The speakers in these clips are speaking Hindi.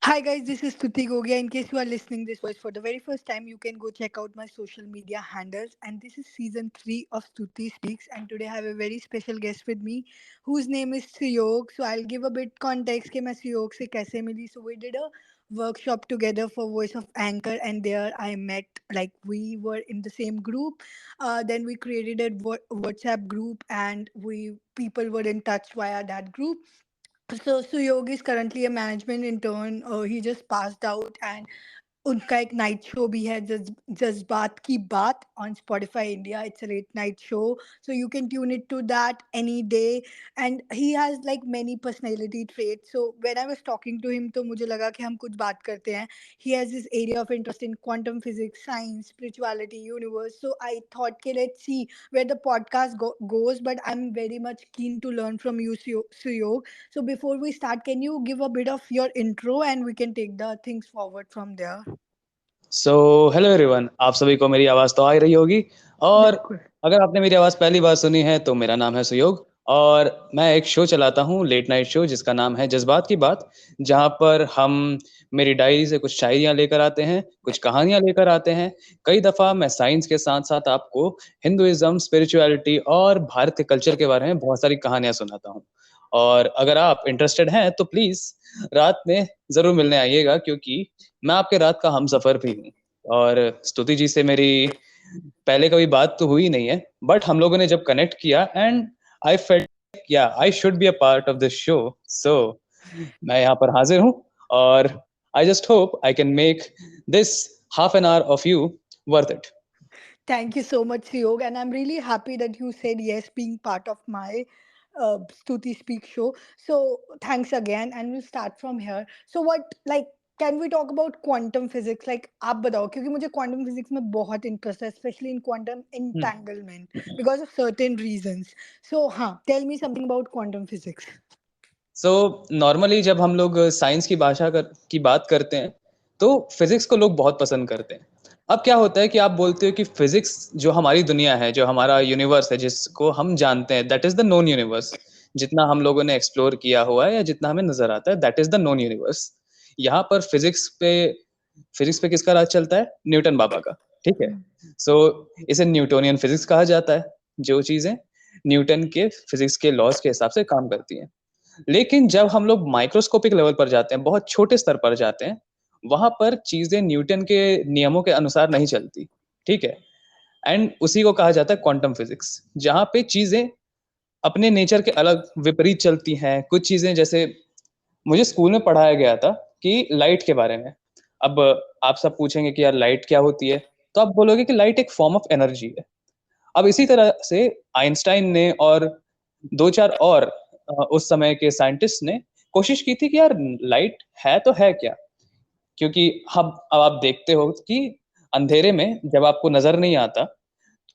Hi guys, this is Stuti Gogia. In case you are listening this voice for the very first time, you can go check out my social media handles. And this is season 3 of Stuti Speaks. And today I have a very special guest with me, whose name is Suyog. So I'll give a bit context कि मैं Suyog से कैसे मिली. So we did a workshop together for Voice of Anchor, and there I met, like, we were in the same group. Then we created a WhatsApp group, and we people were in touch via that group. So Suyog is currently a management intern. He just passed out, and उनका एक नाइट शो भी है जज्बात की बात on Spotify India it's a late night show so you can tune it to that any day and he has like many personality trait so when I was talking to him तो मुझे लगा कि हम कुछ बात करते हैं he has this area of interest in quantum physics science spirituality universe so I thought के let's see where the podcast goes but I'm very much keen to learn from you Suyog. So before we start, can you give a bit of your intro and we can take the things forward from there? So hello everyone, आप सभी को मेरी आवाज़ तो आ ही रही होगी। और बिल्कुल। अगर आपने मेरी आवाज़ पहली बार सुनी है तो मेरा नाम है सुयोग और मैं एक शो चलाता हूँ, लेट नाइट शो, जिसका नाम है जज्बात की बात, जहाँ पर हम मेरी डायरी से कुछ शायरियाँ लेकर आते हैं, कुछ कहानियाँ लेकर आते हैं। कई दफ़ा मैं साइंस के साथ साथ आपको हिंदुइज्म, स्पिरिचुअलिटी और भारत के कल्चर के बारे में बहुत सारी कहानियाँ सुनाता हूँ। और अगर आप इंटरेस्टेड हैं तो प्लीज़ रात में ज़रूर मिलने आइएगा, क्योंकि मैं आपके रात का हमसफ़र भी हूँ। और स्तुति जी से मेरी पहले कभी बात तो हुई नहीं है, बट हम लोगों ने जब कनेक्ट किया and I felt yeah I should be a part of this show. So मैं यहाँ पर हाजिर हूँ और I just hope I can make this half an hour of you worth it. Thank you so much, Siyog, and I'm really happy that you said yes, being part of my Stuti Speak show. So thanks again, and we'll start from here. So what, like, can we talk about quantum physics? Like, आप बताओ क्योंकि मुझे quantum physics में बहुत interest है, especially in quantum entanglement because of certain reasons. So हाँ, tell me something about quantum physics. So normally जब हम लोग साइंस की बात करते हैं तो फिजिक्स को लोग बहुत पसंद करते हैं। अब क्या होता है कि आप बोलते हो कि फिजिक्स जो हमारी दुनिया है, जो हमारा यूनिवर्स है, जिसको हम जानते हैं, that is the known universe. जितना हम लोगों ने एक्सप्लोर किया हुआ है या जितना हमें नजर आता है, that is the known universe. यहाँ पर फिजिक्स पे किसका राज चलता है? न्यूटन बाबा का। ठीक है। सो इसे न्यूटोनियन फिजिक्स कहा जाता है, जो चीजें न्यूटन के फिजिक्स के लॉज के हिसाब से काम करती हैं। लेकिन जब हम लोग माइक्रोस्कोपिक लेवल पर जाते हैं, बहुत छोटे स्तर पर जाते हैं, वहां पर चीजें न्यूटन के नियमों के अनुसार नहीं चलती। ठीक है। एंड उसी को कहा जाता है क्वांटम फिजिक्स, जहां पे चीजें अपने नेचर के अलग विपरीत चलती हैं। कुछ चीजें, जैसे मुझे स्कूल में पढ़ाया गया था कि लाइट के बारे में। अब आप सब पूछेंगे कि यार लाइट क्या होती है, तो आप बोलोगे कि लाइट एक फॉर्म ऑफ एनर्जी है। अब इसी तरह से आइंस्टाइन ने और दो चार और उस समय के साइंटिस्ट ने कोशिश की थी कि यार लाइट है तो है क्या। क्योंकि अब आप देखते हो कि अंधेरे में जब आपको नजर नहीं आता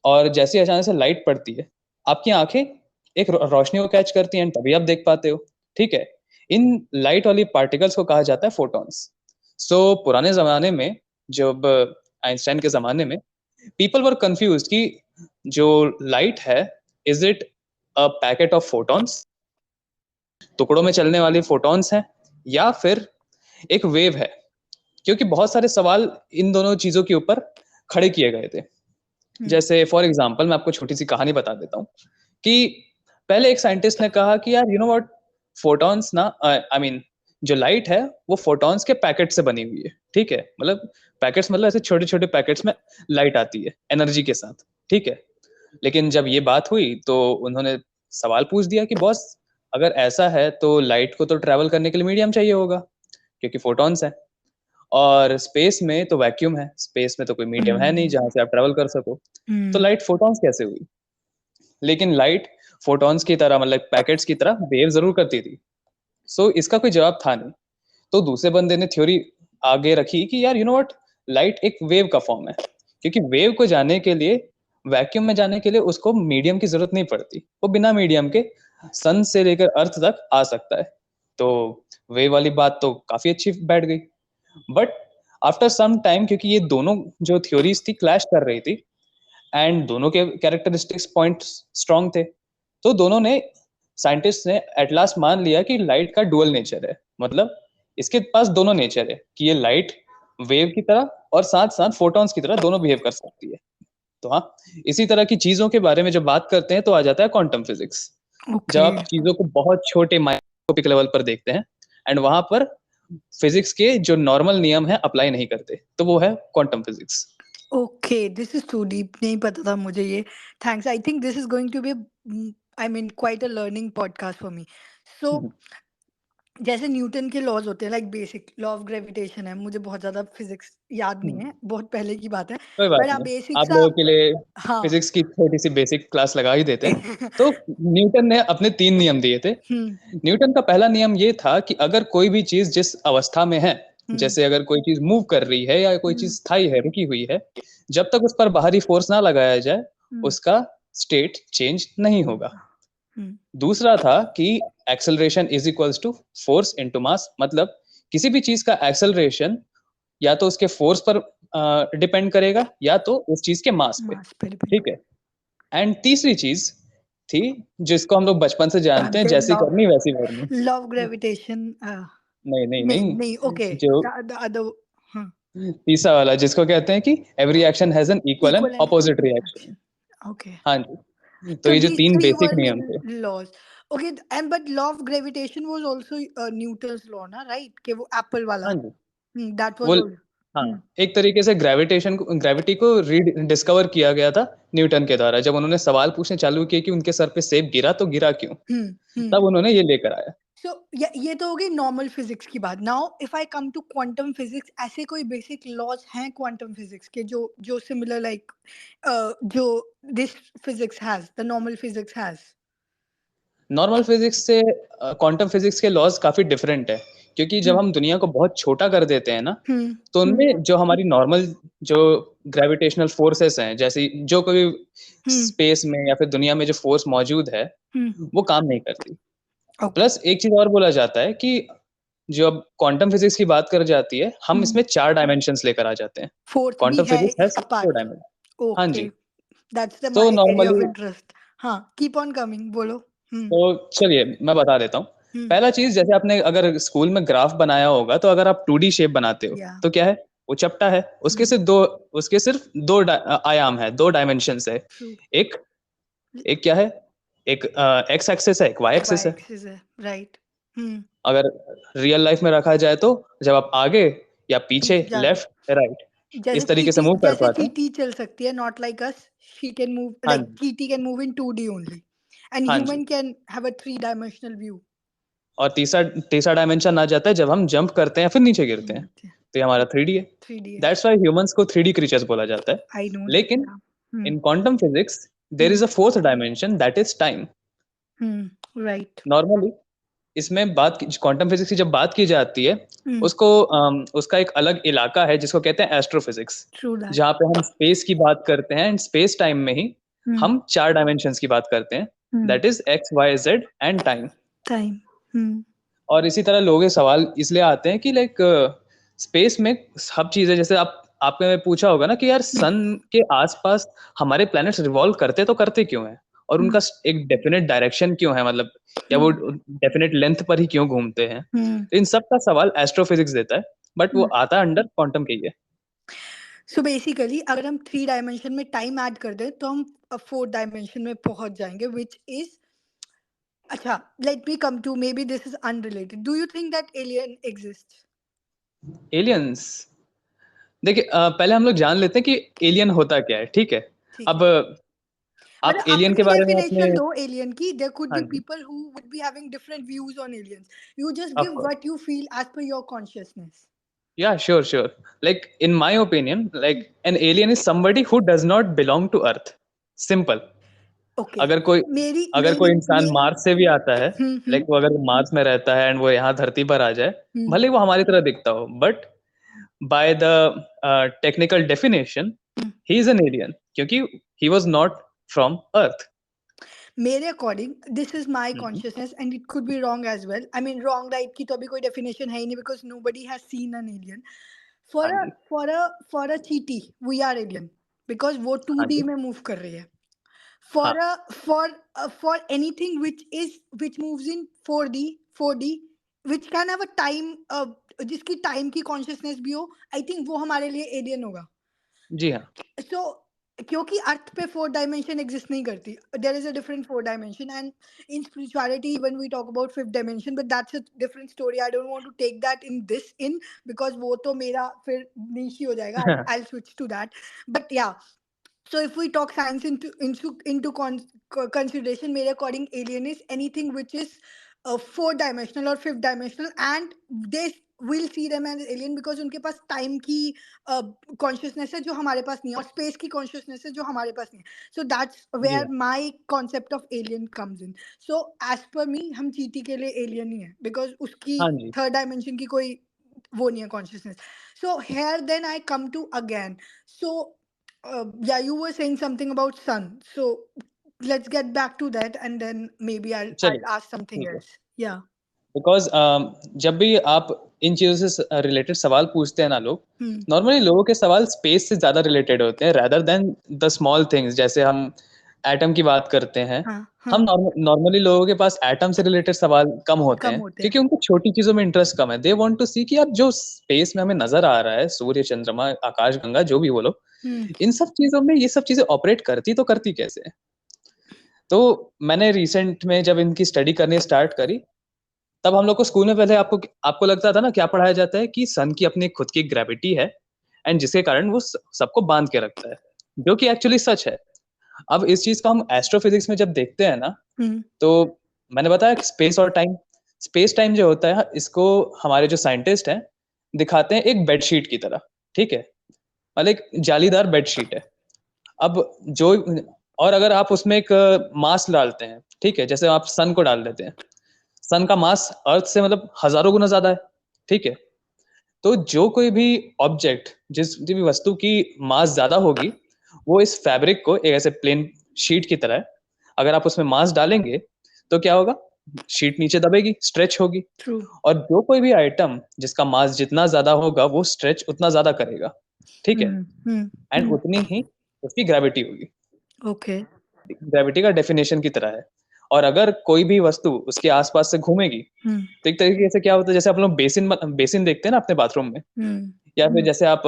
और जैसे ही अचानक से लाइट पड़ती है, आपकी आंखें एक रोशनी को कैच करती हैं, तभी आप देख पाते हो। ठीक है। इन लाइट वाली पार्टिकल्स को कहा जाता है फोटॉन्स। सो पुराने जमाने में, जब आइंस्टाइन के जमाने में, पीपल वर कंफ्यूज कि जो लाइट है, is it a packet of photons, टुकड़ों में चलने वाली फोटॉन्स हैं, या फिर एक वेव है। क्योंकि बहुत सारे सवाल इन दोनों चीजों के ऊपर खड़े किए गए थे। जैसे फॉर एग्जांपल मैं आपको छोटी सी कहानी बता देता हूँ कि पहले एक साइंटिस्ट ने कहा कि यार, यू नो व्हाट, फोटॉन्स ना, आई मीन, जो लाइट है वो फोटॉन्स के पैकेट से बनी हुई है। ठीक है। मतलब पैकेट्स, मतलब ऐसे छोटे छोटे पैकेट्स में लाइट आती है एनर्जी के साथ। ठीक है। लेकिन जब ये बात हुई तो उन्होंने सवाल पूछ दिया कि बॉस, अगर ऐसा है तो लाइट को तो ट्रैवल करने के लिए मीडियम चाहिए होगा, क्योंकि फोटॉन्स है। और स्पेस में तो वैक्यूम है, स्पेस में तो कोई मीडियम है नहीं जहां से आप ट्रैवल कर सको। तो Hmm. लाइट फोटॉन्स कैसे हुई? लेकिन लाइट फोटॉन्स की तरह, मतलब पैकेट्स की तरह वेव जरूर करती थी। सो इसका कोई जवाब था नहीं। तो दूसरे बंदे ने थ्योरी आगे रखी कि यार, यू नो व्हाट, लाइट एक वेव का फॉर्म है। क्योंकि वेव को जाने के लिए, वैक्यूम में जाने के लिए उसको मीडियम की जरूरत नहीं पड़ती, वो बिना मीडियम के सन से लेकर अर्थ तक आ सकता है। तो वेव वाली बात तो काफी अच्छी बैठ गई। बट आफ्टर सम टाइम, क्योंकि ये दोनों जो थ्योरीज थी क्लैश कर रही थी एंड दोनों के कैरेक्टरिस्टिक्स पॉइंट स्ट्रांग थे, तो दोनों ने, साइंटिस्ट ने एट लास्ट मान लिया कि लाइट का डुअल नेचर है। मतलब इसके पास दोनों नेचर है कि ये लाइट वेव की तरह और साथ साथ फोटॉन्स की तरह दोनों बिहेव कर सकती है। तो हाँ, इसी तरह की चीजों के बारे में जब बात करते हैं तो आ जाता है क्वांटम फिजिक्स। जब ओके आप चीजों को बहुत छोटे माइक्रोस्कोपिक लेवल पर देखते हैं एंड वहां पर फिजिक्स के जो नॉर्मल नियम है अप्लाई नहीं करते, तो वो है quantum physics. Okay, this is too deep, नहीं पता था मुझे ये। Thanks, I think this is going to be, I mean quite a learning podcast for me. So जैसे न्यूटन के लॉज होते हैं, like basic law of gravitation है, मुझे बहुत ज्यादा फिजिक्स याद नहीं है, बहुत पहले की बात है, कोई बात बट आप नहीं, बेसिक आप सा। लोगों के लिए हाँ। फिजिक्स की छोटी सी बेसिक क्लास लगा ही देते हैं। तो न्यूटन ने अपने 3 नियम दिए थे। हम्म न्यूटन का पहला नियम ये था कि अगर कोई भी चीज जिस अवस्था में है, हम्म जैसे अगर कोई चीज मूव कर रही है या कोई चीज हम्म स्थायी है, रुकी हुई है, जब तक उस पर बाहरी फोर्स ना लगाया जाए, हम्म उसका स्टेट चेंज नहीं होगा। हम्म दूसरा था कि acceleration is equals to force into mass, मतलब किसी भी चीज का एक्सेलरेशन या तो उसके फोर्स पर डिपेंड करेगा या तो उस चीज के मास पे। मास पे डिपेंड। ठीक है। एंड तीसरी चीज थी जिसको हम लोग बचपन से जानते हैं, जानते हैं, जैसी लव, करनी वैसी भरनी। Love gravitation. नहीं नहीं नहीं नहीं, नहीं, ओके, जो द अदर। हाँ, तीसरा वाला जिसको कहते हैं कि every action has an equal and equal and opposite action. Reaction. Okay, हाँ जी, तो so ये जो these 3 three बेसिक were नियम main थे। laws. Okay, and but law of gravitation was also Newton's law, ना, right? कि वो एप्पल वाला। हाँ जी, That वो was all. हाँ, हम्म एक तरीके से ग्रेविटी को डिस्कवर किया गया था न्यूटन के द्वारा। जब उन्होंने सवाल पूछने चालू किए कि उनके सर पे सेब गिरा तो गिरा क्यों, हम्म। तब उन्होंने ये लेकर आया। सो ये तो हो गई नॉर्मल फिजिक्स की बात। Now if I come to quantum physics, ऐसे कोई बेसिक लॉज हैं क्वांटम फिजिक्स के जो जो सिमिलर लाइक जो this physics has, the normal physics has? Normal physics से क्वांटम फिजिक्स के लॉज काफी डिफरेंट है, क्योंकि जब हम्म हम दुनिया को बहुत छोटा कर देते हैं ना, हम्म तो हम्म उनमें जो हमारी नॉर्मल जो ग्रेविटेशनल फोर्सेस हैं, जैसे जो कभी हम्म स्पेस में या फिर दुनिया में जो फोर्स मौजूद है, हम्म वो काम नहीं करती। ओके। प्लस एक चीज और बोला जाता है कि जो अब क्वांटम फिजिक्स की बात कर जाती है, हम इसमें 4 डायमेंशंस लेकर आ जाते हैं। फोर्थ भी क्वांटम है फिजिक्स हैज 4 अपार्ट? डायमेंशन। हाँ ओके, जी। दैट्स द तो my area of normally, interest. हाँ, कीप ऑन कमिंग, बोलो। हम्म तो चलिए मैं बता देता हूँ। हम्म पहला चीज, जैसे आपने अगर स्कूल में ग्राफ बनाया होगा, तो अगर आप 2D शेप बनाते हो या तो क्या है, वो चपटा है। उसके सिर्फ आयाम है, 2 डायमेंशंस है। ट्रू। एक एक क्या है, एक एक्स एक्सिस है, एक वाई वाई एक्सिस है। एक्सिस है, राइट। हम्म अगर रियल लाइफ में रखा जाए तो जब आप आगे या पीछे, पीछे जा रहे, लेफ्ट राइट, जैसे इस तरीके से चीटी, मूव कर जैसे पाते हैं। चीटी चल सकती है, not like us, she can move, हाँ लाइक जी। चीटी can move in 2D only, and हाँ जी। Human can have a 3 dimensional view. और तीसरा तीसरा डायमेंशन आ जाता है जब हम जंप करते हैं या फिर नीचे गिरते हैं, तो ये हमारा 3D है। 3D है। दैट्स व्हाई ह्यूमंस को 3D क्रीचर्स बोला जाता है। आई नो दैट, लेकिन yeah. In quantum physics there is hmm a fourth dimension, that is time. Right. Normally इसमें क्वांटम फिजिक्स की जब बात की जाती है, हम्म उसको उसका एक अलग इलाका है जिसको कहते हैं एस्ट्रोफिजिक्स, ट्रू दैट। जहाँ पे हम स्पेस की बात करते हैं एंड स्पेस टाइम में ही हम्म हम 4 डायमेंशंस की बात करते हैं, hmm that is X Y Z and time. Time. Hmm और इसी तरह लोगों के सवाल इसलिए आते हैं कि लाइक स्पेस में सब चीजें, जैसे आपने पूछा होगा ना कि यार सन के आसपास हमारे प्लैनेट्स रिवॉल्व करते तो करते क्यों हैं, और हम्म उनका एक डेफिनेट डायरेक्शन क्यों है, मतलब या वो डेफिनेट लेंथ पर ही क्यों घूमते हैं। हम्म तो इन सब का सवाल एस्ट्रोफिजिक्स देता है, बट वो आता है अंडर क्वांटम के ही है। सो बेसिकली अगर हम 3 डायमेंशन में टाइम ऐड कर दें तो हम 4 डायमेंशन में पहुंच जाएंगे, विच इज, अच्छा, let me come to, maybe this is unrelated, do you think that alien exist? Aliens, देखिए पहले हम लोग जान लेते हैं कि एलियन होता क्या है, ठीक है। ठीक अब है, आप मतलब एलियन के अपनी बारे में अपने, डेफिनेशन दो एलियन की। देयर कुड हाँ बी जी, people who would be having different views on aliens, you just of give course, what you feel as per your consciousness. yeah, sure, like in my opinion, like an alien is somebody who does not belong to earth, simple। Okay, अगर कोई मेरी अगर मेरी कोई इंसान मेरी मार्स से भी आता है, लाइक वो अगर मार्स में रहता है एंड वो यहाँ धरती पर आ जाए, हम्म भले वो हमारी तरह दिखता हो, but by the technical definition he is an alien, क्योंकि he was not from earth. मेरे according this is my consciousness and it could be wrong as well, I mean wrong right की तो अभी कोई डेफिनेशन है ही नहीं, because nobody has seen an alien. हाँ फॉर अ जी। फॉर अ फॉर अ चीटी वी आर एलियन, बिकॉज वो टू हाँ डी जी। में मूव कर रही है। हाँ। for a for for anything which moves in 4D, which can have a time, जिसकी टाइम की कॉन्शियसनेस भी हो, आई थिंक वो हमारे लिए एलियन होगा. जी हाँ. सो क्योंकि अर्थ पे फोर डायमेंशन एग्जिस्ट नहीं करती, there is a different four dimension, and in spirituality even we talk about fifth dimension, but that's a different story. I don't want to take that in this in, because वो तो मेरा फिर नीश ही हो जाएगा. I will switch to that. But yeah, so if we talk science consideration, mere according alien is anything which is four dimensional or fifth dimensional, and they will see them as alien because उनके पास time की consciousness है जो हमारे पास नहीं है, और space की consciousness है जो हमारे पास नहीं है. So that's जी where हाँ. my concept of alien comes in. So as per me हम चीटी के लिए alien ही है, because उसकी हाँ जी. third dimension की कोई वो नहीं है consciousness. So here then I come to again. So yeah, you were saying something about sun. So let's get back to that, and then maybe I'll चलिए, ask something ठीक है. else. Yeah. बिकॉज़ जब भी आप इन चीज़ों से रिलेटेड सवाल पूछते हैं ना लोग, Hmm. नॉर्मली लोगों के सवाल स्पेस से ज़्यादा रिलेटेड होते हैं rather than the small things. जैसे हम एटम की बात करते हैं, हाँ हम हाँ, नॉर्मली लोगों के पास एटम से रिलेटेड सवाल कम होते कम हैं, होते हैं. क्योंकि उनको छोटी चीज़ों में इंटरेस्ट कम है. दे वांट टू सी कि यार जो स्पेस में हमें नज़र आ रहा है, सूर्य, चंद्रमा, आकाशगंगा जो भी बोलो, Hmm. इन सब चीज़ों में ये सब चीज़ें ऑपरेट करती तो करती कैसे हैं? तो मैंने रिसेंट में जब इनकी स्टडी करनी स्टार्ट करी, तब हम लोग को स्कूल में पहले आपको आपको लगता था ना, क्या पढ़ाया जाता है कि सन की अपनी खुद की ग्रेविटी है एंड जिसके कारण वो सबको बांध के रखता है, जो कि एक्चुअली सच है. अब इस चीज को हम एस्ट्रोफिजिक्स में जब देखते हैं ना, Hmm. तो मैंने बताया कि स्पेस टाइम जो होता है, इसको हमारे जो साइंटिस्ट हैं दिखाते हैं एक बेडशीट की तरह. ठीक है, मतलब एक जालीदार बेडशीट है. अब जो और अगर आप उसमें एक मास डालते हैं, ठीक है, जैसे आप सन को डाल देते हैं, सन का मास अर्थ से मतलब हजारों गुना ज्यादा है. ठीक है, तो जो कोई भी ऑब्जेक्ट, जिस भी वस्तु की मास ज्यादा होगी, वो इस फैब्रिक को एक ऐसे प्लेन शीट की तरह है, अगर आप उसमें मास डालेंगे तो क्या होगा, शीट नीचे दबेगी, स्ट्रेच होगी. True. और जो कोई भी आइटम जिसका मास जितना ज्यादा होगा वो स्ट्रेच उतना ज्यादा करेगा. ठीक है, Hmm. Hmm. And Hmm. उतनी ही उसकी ग्रेविटी होगी. Okay. ग्रेविटी का डेफिनेशन की तरह है. और अगर कोई भी वस्तु उसके आसपास से घूमेगी, Hmm. तो एक तरीके से क्या होता है, जैसे आप लोग बेसिन देखते हैं ना अपने बाथरूम में, Hmm. या फिर जैसे आप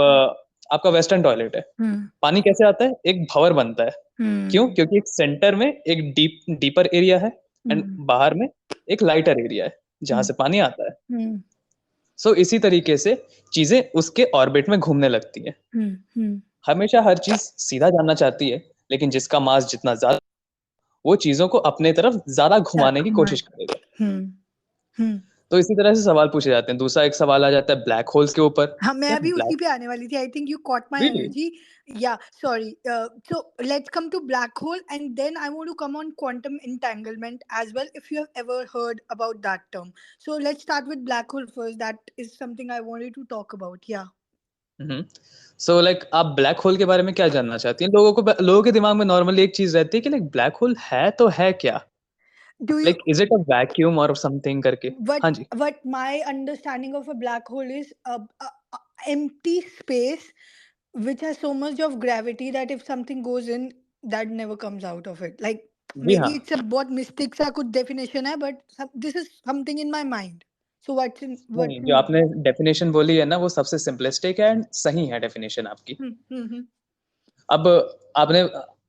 आपका वेस्टर्न टॉयलेट है, Hmm. पानी कैसे आता है, एक भंवर बनता है. क्यों? Hmm. क्योंकि एक सेंटर में एक डीपर एरिया है एंड Hmm. बाहर में एक लाइटर एरिया है जहां Hmm. से पानी आता है. Hmm. सो इसी तरीके से चीजें उसके ऑर्बिट में घूमने लगती है. Hmm. Hmm. हमेशा हर चीज सीधा जाना चाहती है, लेकिन जिसका मास जितना ज्यादा, वो चीजों को अपने तरफ ज्यादा घुमाने की घुमा. कोशिश करेगा. Hmm. Hmm. तो इसी तरह से सवाल पूछे जाते हैं. दूसरा एक सवाल आ जाता है ब्लैक होल्स के ऊपर. हाँ, मैं यार अभी उसी ब्लैक, पे आने वाली थी. I think you cot my really? Energy. या sorry. So let's come to black hole, and then I want to come on quantum entanglement as well, if you have ever heard about that term. So let's start with black hole first. That is something I wanted to talk about. Yeah. So like आप ब्लैक होल के बारे में क्या जानना चाहती हैं? लोगों के दिमाग में नॉर्मली एक चीज रहती है कि लाइक ब्लैक होल है तो है क्या? Do you like is it a vacuum और समथिंग करके? हाँ जी. what my understanding of a black hole is a empty space which has so much of gravity that if something goes in, that never comes out of it. Like ji maybe हाँ. it's a बहुत mystic सा कुछ definition है, but this is something in my mind. So नहीं, what's जो in your आपने डेफिनेशन बोली है ना, वो सबसे सिंपलिस्टिक है एंड सही है डेफिनेशन आपकी. hmm, hmm, hmm, अब आपने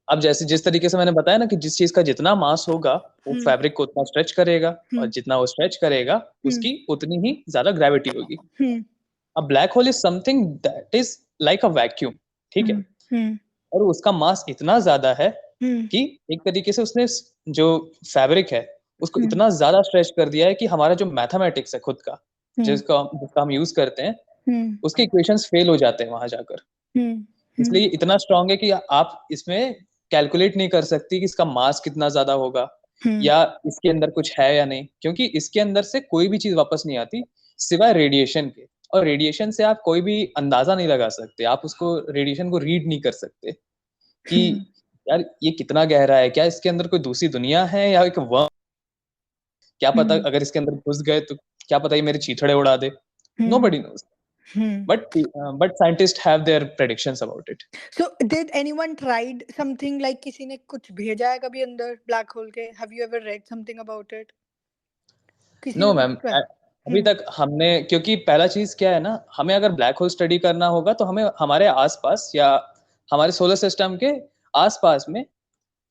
अब जैसे जिस तरीके से मैंने बताया ना कि जिस चीज का जितना मास होगा, वो hmm, फैब्रिक को उतना स्ट्रेच करेगा, और hmm, जितना वो स्ट्रेच करेगा, hmm, उसकी उतनी ही ज्यादा ग्रेविटी होगी. hmm, अब black hole is something that is like a vacuum. ठीक है, hmm, hmm, और उसका मास इतना ज्यादा है hmm, कि एक तरीके से उसने जो फैब्रिक है उसको hmm, इतना ज्यादा स्ट्रेच कर दिया है कि हमारा जो मैथमेटिक्स है खुद का, hmm, जिसका हम यूज करते हैं, hmm, उसके इक्वेशंस फेल हो जाते हैं वहां जाकर. hmm, hmm, इसलिए इतना स्ट्रांग है कि आप इसमें कैलकुलेट नहीं कर सकती कि इसका मास कितना ज्यादा होगा hmm, या इसके अंदर कुछ है या नहीं, क्योंकि इसके अंदर से कोई भी चीज वापस नहीं आती सिवाय रेडिएशन के. और रेडिएशन से आप कोई भी अंदाजा नहीं लगा सकते, आप उसको रेडिएशन को रीड नहीं कर सकते कि hmm, यार ये कितना गहरा है, क्या इसके अंदर कोई दूसरी दुनिया है या एक वर्म, क्या पता hmm, अगर इसके अंदर घुस गए तो क्या पता ये मेरे चीथड़े उड़ा दे. hmm, nobody knows. hmm. But scientist have their predictions about it. So did anyone tried something like किसी ने कुछ भेजा है कभी अंदर ब्लैक होल के? Have you ever read something about it? किसी नो ने कुछ मैम, try? अभी तक हमने, क्योंकि पहला चीज क्या है ना, हमें अगर ब्लैक होल स्टडी करना होगा तो हमें हमारे आसपास या हमारे सोलर सिस्टम के आसपास में,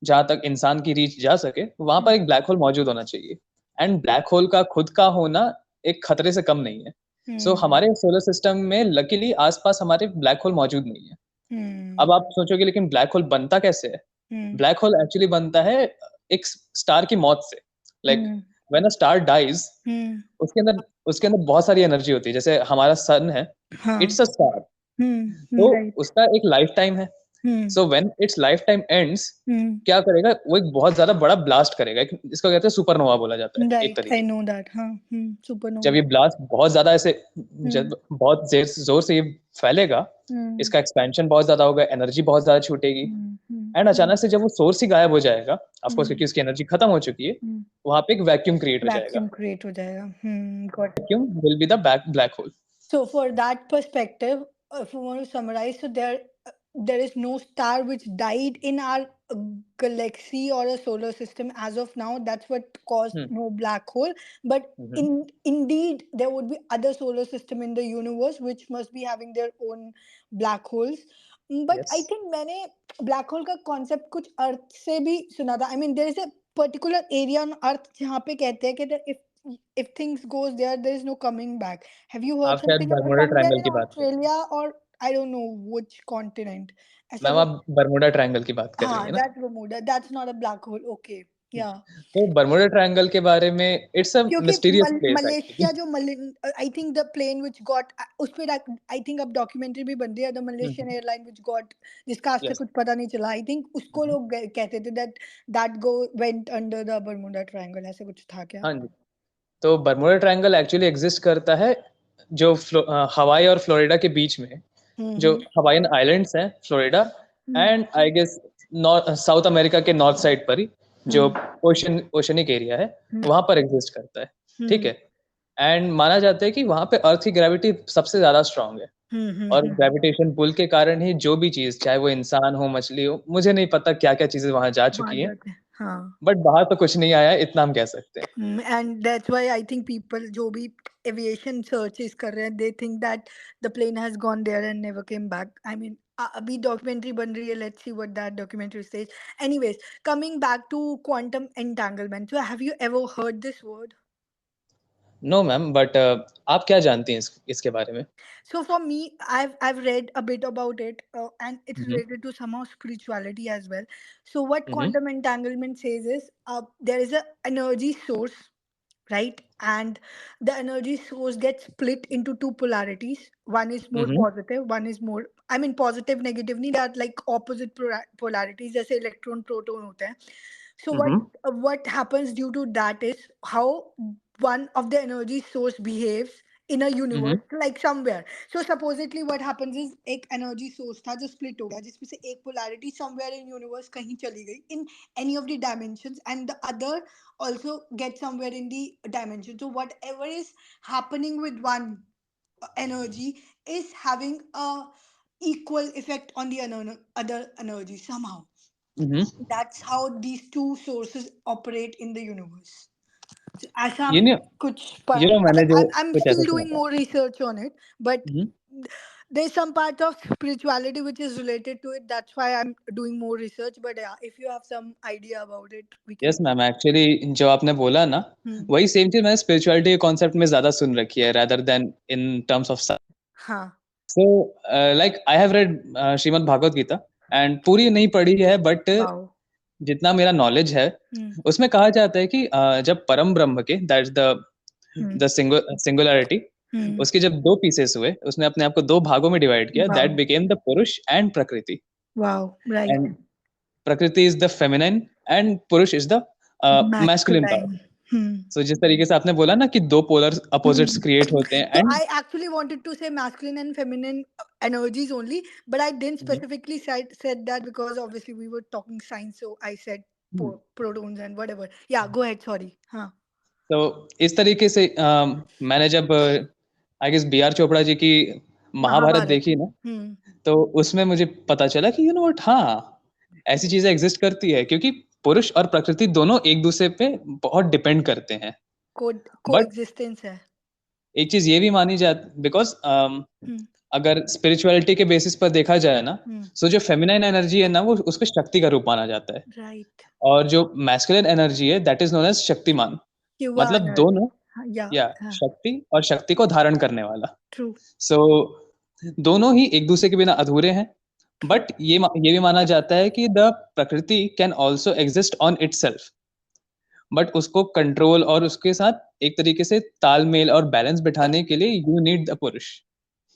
जहां तक इंसान की रीच जा सके, वहां पर एक ब्लैक होल मौजूद होना चाहिए। एंड ब्लैक होल का खुद का होना एक खतरे से कम नहीं है। सो हमारे सोलर सिस्टम में लकीली आसपास हमारे ब्लैक होल मौजूद नहीं है। अब आप सोचोगे लेकिन ब्लैक होल बनता कैसे है? ब्लैक होल एक्चुअली बनता है एक स्टार की मौत से। Like when a star dies, उसके अंदर बहुत सारी एनर्जी होती है। जैसे हमारा सन है, इट्स अ स्टार, तो राइट। उसका एक लाइफ टाइम है। So when it's life time ends, क्या करेगा वो? एक बहुत ज्यादा बड़ा ब्लास्ट करेगा। इसको कहते हैं सुपरनोवा, बोला जाता है एक राइट, आई तरीके से। Know that. हाँ, जब सुपरनोवा। ये ब्लास्ट बहुत ज्यादा ऐसे, जब बहुत जोर से ये फैलेगा, इसका एक्सपेंशन बहुत ज्यादा होगा, एनर्जी बहुत ज्यादा छूटेगी, एंड अचानक से जब वो सोर्स ही गायब हो जाएगा, ऑफ कोर्स क्योंकि उसकी एनर्जी खत्म हो चुकी है, वहां पे एक वैक्यूम क्रिएट हो जाएगा। वैक्यूम क्रिएट हो जाएगा। Got it. Vacuum will be the black hole. So for that perspective, if you want to summarize, so there is no star which died in our galaxy or a solar system as of now. That's what caused no black hole. But indeed, there would be other solar system in the universe which must be having their own black holes. But I yes, think मैंने black hole का concept कुछ अर्थ से भी सुना था. I mean, there is a particular area on Earth जहाँ पे कहते हैं कि if things goes there is no coming back. Have you heard आप शायद something about Bermuda somewhere triangle in की बात कर रही हैं। Australia or I don't know which continent? ऐसा मैम, कुछ. आप बरमूडा ट्रायंगल की बात कर रही हाँ, हैं ना? that's Bermuda. That's not a black hole. Okay. Yeah. तो बरमूडा ट्रायंगल के बारे में, इट्स अ क्योंकि मिस्टीरियस प्लेस मलेशिया एक्चुअली। जो I think the plane which got उस पे आई थिंक अब डॉक्यूमेंट्री भी बन रही है the Malaysian airline which got जिसका आज तक यस। कुछ पता नहीं चला. आई थिंक उसको लोग कहते थे that go went under the Bermuda triangle. ऐसे कुछ था क्या? हाँ जी। तो बरमूडा ट्रायंगल एक्चुअली एग्जिस्ट करता है जो हवाई और फ्लोरिडा के बीच में है। जो हम्म. हवाईन आइलैंड्स हैं, Florida and I guess North South America के नॉर्थ साइड पर ही, जो ओशनिक एरिया है, वहां पर एग्जिस्ट करता है। ठीक है। एंड माना जाता है कि वहां पे अर्थ की ग्रेविटी सबसे ज्यादा स्ट्रांग है। और ग्रेविटेशन पुल के कारण ही जो भी चीज, चाहे वो इंसान हो, मछली हो, मुझे नहीं पता क्या क्या चीजें वहां जा वहां चुकी हैं, जाते हैं. हाँ. बट बाहर तो कुछ नहीं आया, इतना हम कह सकते हैं। And that's why I think people जो भी aviation searches कर रहे हैं they think that the plane has gone there and never came back. I mean अभी documentary बन रही है. Let's see what that documentary says. Anyways, coming back to quantum entanglement. So have you ever heard this word? No ma'am, but आप क्या जानती हैं इसके बारे में? So for me, I've read a bit about it, and it's hmm, related to somehow spirituality as well. So what hmm, quantum entanglement says is, there is a energy source, right? And the energy source gets split into two polarities. One is more hmm, positive, one is more, I mean positive negative नहीं, they are like opposite polarities जैसे electron proton होते हैं. So hmm, what happens due to that is how one of the energy source behaves in a hmm, universe like somewhere. So supposedly what happens is एक energy source था जो split हो गया जिसमें से एक polarity somewhere in universe कहीं चली गई in any of the dimensions, and the other also get somewhere in the dimension. So whatever is happening with one energy is having a equal effect on the other energy somehow. Hmm. That's how these two sources operate in the universe. ऐसा ये नहीं, कुछ ये लो मैंने मतलब जो I'm कुछ ऐसा still सुना doing था। more research on it, but hmm. there's some part of spirituality which is related to it. That's why I'm doing more research. But yeah, if you have some idea about it, we yes can. Ma'am, actually जो आपने बोला ना, Hmm. वही सेम चीज मैंने स्पिरिचुअलिटी के कॉन्सेप्ट में ज्यादा सुन रखी है, rather than in terms of science. हाँ. So like I have read Shrimad Bhagavad Gita, and पूरी नहीं पढ़ी है, बट Wow. जितना मेरा नॉलेज है, Hmm. उसमें कहा जाता है कि जब परम ब्रह्म के, that's Hmm. The singularity, Hmm. उसके जब दो पीसेस हुए, उसने अपने आप को दो भागों में डिवाइड किया, दैट Wow. बिकेम द पुरुष एंड प्रकृति। Wow. Right. एंड प्रकृति इज द फेमिनिन एंड पुरुष is the masculine part. Masculine. Hmm. सो जिस तरीके से आपने बोला ना कि दो पोलर अपोजिट्स Hmm. क्रिएट होते हैं, So and I actually wanted to say masculine and feminine energies only, but I didn't specifically said that because obviously we were talking science, so I said protons and whatever. Yeah, go ahead. Sorry. Huh. तो इस तरीके से मैंने जब I guess B R Chopra ji की महाभारत महाभारत. देखी ना, तो उसमें मुझे पता चला कि यू नो व्हाट, हाँ, ऐसी चीजें एग्जिस्ट करती है, क्योंकि पुरुष और प्रकृति दोनों एक दूसरे पे बहुत डिपेंड करते हैं। को बट एग्जिस्टेंस है. एक चीज ये भी मानी जाती, बिकॉज हम्म अगर स्पिरिचुअलिटी के बेसिस पर देखा जाए ना, हम्म सो जो फेमिनाइन एनर्जी है ना, वो उसको शक्ति का रूप माना जाता है, राइट और जो मैस्कुलिन एनर्जी है that is known as Shaktiman. युवा मतलब एनर्जी दोनों, या या हाँ शक्ति और शक्ति को धारण करने वाला। ट्रू सो दोनों ही एक दूसरे के बिना अधूरे हैं। ट्रू बट ये भी माना जाता है कि द प्रकृति can also exist on itself, but उसको कंट्रोल और उसके साथ एक तरीके से तालमेल और बैलेंस बिठाने के लिए यू नीड द पुरुष,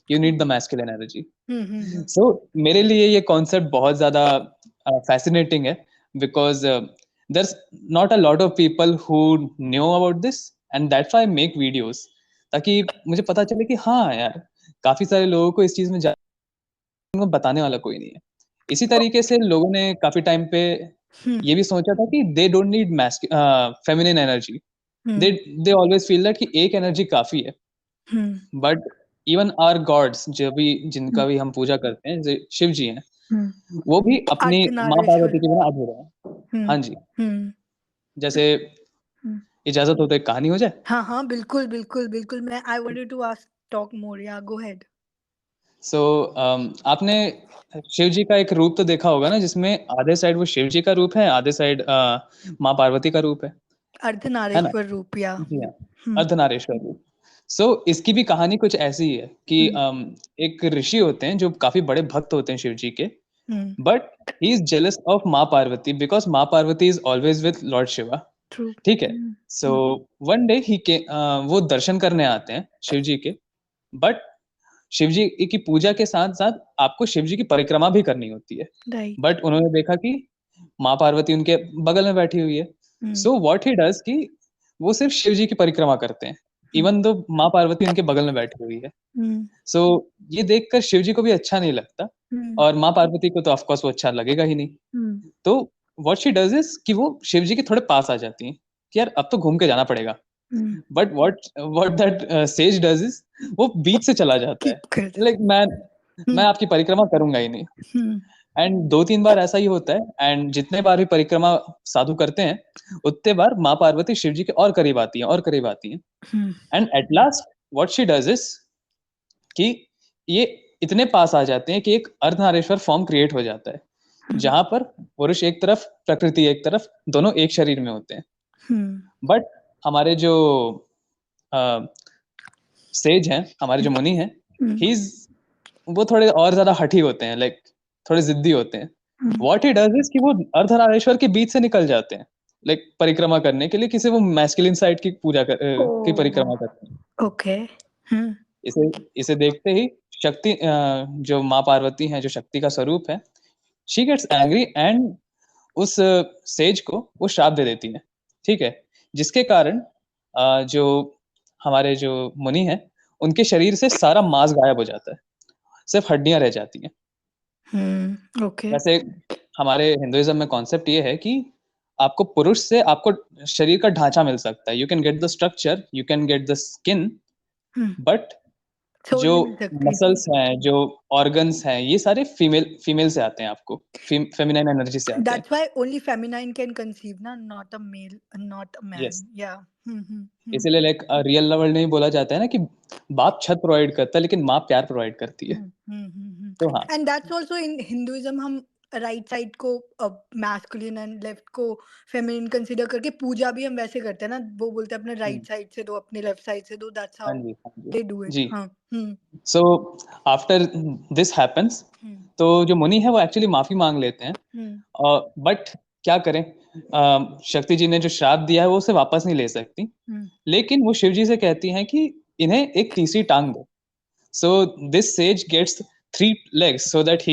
you need the masculine energy. Hmm so मेरे लिए ये कॉन्सेप्ट बहुत ज्यादा फैसिनेटिंग है, because there's not a lot of people who know about this, and that's why I make videos, ताकि मुझे पता चले कि हाँ यार, काफी सारे लोगों को इस चीज में उनको बताने वाला कोई नहीं है। इसी तरीके से लोगों ने काफी टाइम पे हम्म ये भी सोचा था कि they don't need feminine energy, they hmm they always feel that कि एक एनर्जी काफी है। हम्म बट इवन आवर गॉड्स, जो भी जिनका हम्म भी हम पूजा करते हैं, जैसे शिव जी हैं, वो भी अपनी माँ अर्धनारीश्वर पार्वती के बिना अधूरे हैं। हम्म हाँ जी। हम्म जैसे हम्म इजाजत हो तो एक कहानी हो जाए। हाँ हाँ बिल्कुल बिल्कुल बिल्कुल मैं I wanted to ask talk more या गो हेड सो आपने शिव जी का एक रूप तो देखा होगा ना, जिसमें आधे साइड वो शिव जी का रूप है, आधे साइड माँ पार्वती का रूप है ना? अर्धनारीश्वर रूप या जी हाँ, हम्म अर्धनारीश्वर रूप। सो इसकी भी कहानी कुछ ऐसी ही है कि हम्म एक ऋषि होते हैं जो काफी बड़े भक्त होते हैं शिव जी के, hmm but he is jealous of माँ पार्वती, बिकॉज माँ Parvati is always with lord Shiva. True ठीक है। सो वन डे ही के वो दर्शन करने आते हैं शिव जी के, बट शिव जी की पूजा के साथ साथ आपको शिव जी की परिक्रमा भी करनी होती है। राइट बट उन्होंने देखा कि माँ पार्वती उनके बगल में बैठी हुई है। हम्म सो व्हाट ही डज कि वो सिर्फ शिव जी की परिक्रमा करते हैं, हम्म इवन दो माँ पार्वती उनके बगल में बैठी हुई है। हम्म सो ये देखकर शिव जी को भी अच्छा नहीं लगता, हम्म और माँ पार्वती को तो ऑफ कोर्स वो अच्छा लगेगा ही नहीं। हम्म तो व्हाट शी डज इज कि वो शिव जी के थोड़े पास आ जाती हैं कि यार अब तो घूम के जाना पड़ेगा। Hmm but what that says does is, वो बीच से चला जाता है। कीप कर लाइक मैं हम्म आपकी परिक्रमा करूंगा ही नहीं। हम्म एंड 2-3 बार ऐसा ही होता है, एंड जितने बार भी परिक्रमा साधु करते हैं, उतने बार माँ पार्वती शिव जी के और करीब आती हैं, और करीब आती हैं। Hmm and at last what she does is कि ये इतने पास आ जाते हैं कि एक अर्धनारीश्वर फॉर्म क्रिएट हो जाता है, हम्म जहां पर पुरुष एक तरफ, प्रकृति एक तरफ, दोनों एक शरीर में होते हैं। हम्म बट हमारे जो सेज हैं, हमारे जो मुनि हैं, हम्म ही वो थोड़े और ज्यादा हठी होते हैं, लाइक थोड़े जिद्दी होते हैं। हम्म व्हाट ही डज इज कि वो अर्धनारीश्वर के बीच से निकल जाते हैं, लाइक परिक्रमा करने के लिए, किसी वो मैस्कुलिन साइड की की ओह परिक्रमा करते हैं। ओके हम्म इसे इसे देखते ही शक्ति, जो माँ पार्वती हैं, जो शक्ति का स्वरूप है, शी गेट्स एंग्री एंड उस सेज को वो श्राप दे देती है। ठीक है। जिसके कारण जो हमारे जो मुनि हैं, उनके शरीर से सारा मांस गायब हो जाता है, सिर्फ हड्डियां रह जाती हैं। ओके वैसे हमारे हिंदुइज्म में कॉन्सेप्ट ये है कि आपको पुरुष से आपको शरीर का ढांचा मिल सकता है, you can get the structure, you can get the skin, but soul जो नहीं मिल सकती मसल्स हैं, जो ऑर्गन्स हैं, ये सारे फीमेल फीमेल से आते हैं, आपको फेमिनाइन एनर्जी से आते हैं। that's why only feminine can conceive na not a male not a man yes. yeah इसीलिए लाइक रियल वर्ल्ड में भी बोला जाता है ना कि बाप छत प्रोवाइड करता है, लेकिन माँ प्यार प्रोवाइड करती है। तो हाँ। and that's also in Hinduism हम राइट साइड को मैस्कुलिन एंड लेफ्ट को फेमिनिन कंसीडर करके पूजा भी हम वैसे करते हैं ना वो बोलते हैं अपने हम्म, राइट साइड से दो अपने लेफ्ट साइड से दो that's हाँ how जी, हाँ जी। they do it जी। हाँ सो आफ्टर दिस हैपेंस, तो जो मुनि है वो एक्चुअली माफी मांग लेते हैं, बट क्या करें, शक्ति जी ने जो श्राप दिया है वो उसे वापस नहीं ले सकती। लेकिन वो शिव जी से कहती हैं कि इन्हें एक तीसरी टांग दो। So this sage gets 3 legs so that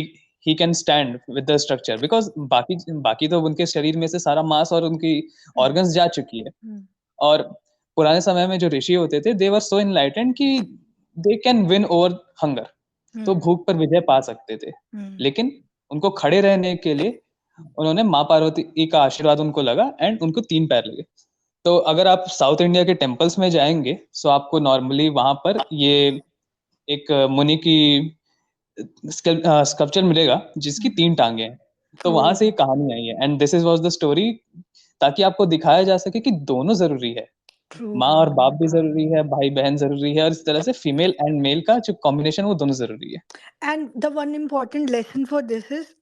he can stand with the structure, because बाकी बाकी तो उनके शरीर में से सारा मांस और उनकी ऑर्गन्स जा चुकी है। और पुराने समय में जो ऋषि होते थे, दे वर सो इनलाइटेंड कि they can win over hunger, तो भूख पर विजय पा सकते थे। लेकिन उनको खड़े रहने के लिए उन्होंने माँ पार्वती का आशीर्वाद उनको लगा, एंड उनको 3 पैर लगे। तो अगर आप साउथ इंडिया के टेम्पल्स में जाएंगे, सो आपको नॉर्मली वहां पर ये एक मुनि की स्कल्पचर मिलेगा जिसकी 3 टांगे हैं। तो वहां से oh ये कहानी आई है, and this is was the story, ताकि आपको दिखाया जा सके कि दोनों जरूरी है। ट्रू माँ और ट्रू। बाप भी जरूरी है, भाई बहन जरूरी है, और इस तरह से फीमेल एंड मेल का जो कॉम्बिनेशन वो दोनों जरूरी है। And the one important lesson for this is